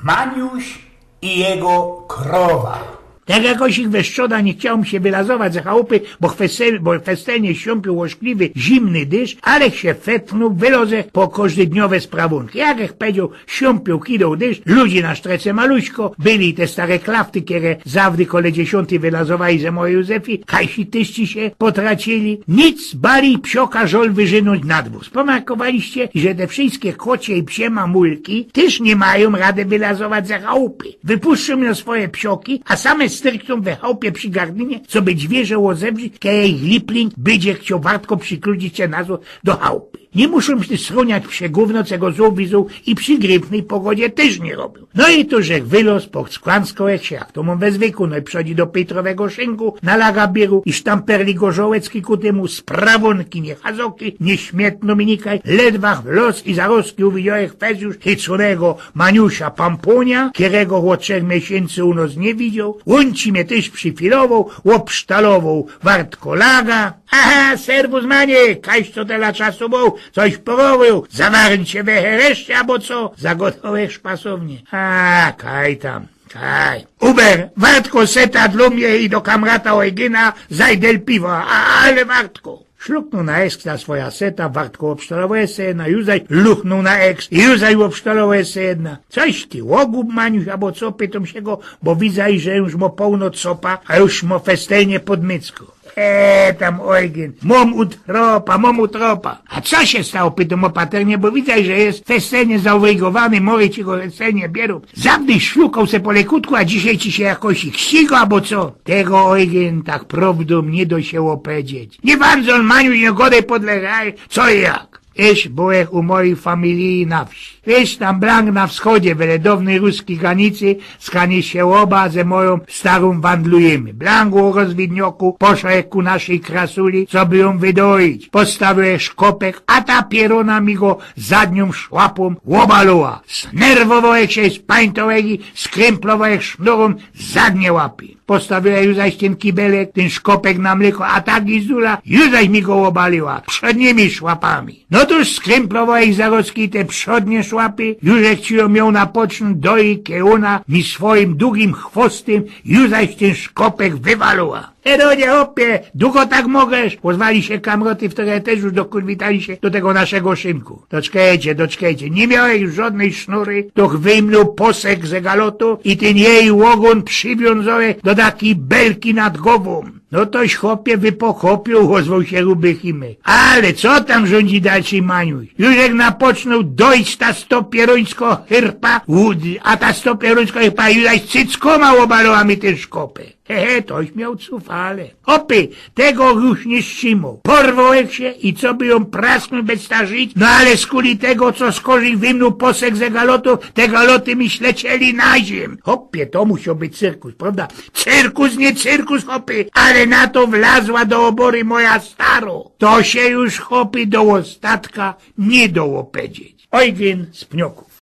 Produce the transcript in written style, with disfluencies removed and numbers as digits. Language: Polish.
Maniuś i jego krowa. Tak jakoś ich weszczoda nie chciał mi się wylazować ze chałupy, bo festynie ściąpił łożkliwy, zimny dysz, ale się fetnął, wylozę po każdydniowe sprawunki. Jak ich powiedział, ściąpił kidą dysz, ludzie na sztrece maluśko, byli te stare klafty, które zawdy kole 10 wylazowali ze mojej Józefi, kajsi tyści się potracili. Nic bali psioka żol wyżynąć na dwór. Pomarkowaliście, że te wszystkie kocie i psie mamulki też nie mają rady wylazować ze chałupy. Wypuszczą na swoje psioki, a same strykną we chałupie przy gardynie, co by dźwierze łozewrzy, kiedy ich lipling będzie chciał wartko przykludzić się nazwą do chałupy. Nie muszą się sroniać psie gówno, co go złowizą i przy grypnej pogodzie też nie robią. No i to, że wylos po skłanską jak się, jak to mam we zwyku, no i przychodzi do Pietrowego szynku, na lagabieru i sztamperli gorzołecki ku temu sprawunki, nie chazoki, nie śmietno minikaj, ledwach w los i zarostki uwidziałych fezjusz hyconego Maniusia Pamponia, którego od 3 miesięcy u nas nie widział, łąci mnie też przyfilował, łopsztalował wartko laga. Aha, serwus manie, kajś co tyle czasu był, coś porobił, zawarli się we hereszcie, albo co, zagotowych szpasownie. A, kaj tam. Kaj. Uber, wartko seta dla mnie i do kamrata Eugena zajdel piwa, ale wartko. Szluknął na eks na swoja seta, wartko obsztalowe se jedna, juzaj luchnął na eks i juzaj obsztalowe se jedna. Coś ty, łogub Maniuś, albo co, pytam się go, bo widzaj, że już mo pełno copa, a już mo festelnie podmycko. Tam Eugen, mom utropa. A co się stało, pytam opaternie, bo widzaj, że jest festelnie zaurygowany, mory ci go festelnie bierą. Zawdy szlukał se po lekutku, a dzisiaj ci się jakoś ich ściga, albo co? Tego Eugen tak prawdą nie do się opowiedzieć. Nie wandzol Maniuś, nie godaj podlegaj, co i jak. Iż byłech u mojej familii na wsi. Wiesz, tam blank na wschodzie, w ledownej ruskiej granicy, skanie się oba ze moją starą wandlujemy. Blank u rozwidnioku poszłech ku naszej krasuli, co by ją wydoić. Postawiłech szkopek, a ta pierona mi go zadnią szłapą łobaluła. Znerwowałech się z pańtowegi, skręplowałech sznurą zadnie łapy. Postawiłech już zaś ten kibelek, ten szkopek na mleko, a ta gizula już zaś mi go obaliła, przednimi szłapami. No toż skręplowałech zarostki te przodnie szłapy, już chciał miał na poczyn doi, kie ona mi swoim długim chwostem już zaś ten szkopek wywaluła. Eronie, hopie, długo tak możesz? Pozwali się kamroty, które też już dokurwitali się do tego naszego szynku. Doczkajcie, nie miałeś już żadnej sznury, to wyjmnął posek ze galotu i ten jej łogon przywiązałeś do takiej belki nad głową. No toś chłopie wypochopił, ozwał się ruby Chimek. Ale co tam rządzi dalszy Maniuś? Już jak napoczną dojść ta stopierońsko hyrpa, a ta stopierońsko hyrpa już zaś cyckoma obalała mi ten szkopek. Toś miał cufale. Opy, tego już nie ścimał. Porwałek się i co by ją prasnął bez ta żyć, no ale z kuli tego, co skorzy wymnął posek ze galotu, te galoty mi ślecieli na ziem. Hopie, to musiał być cyrkus, prawda? Cyrkus, nie cyrkus, hopy, ale na to wlazła do obory moja staro. To się już, hopy, do ostatka nie dało powiedzieć. Eugen z Pnioków.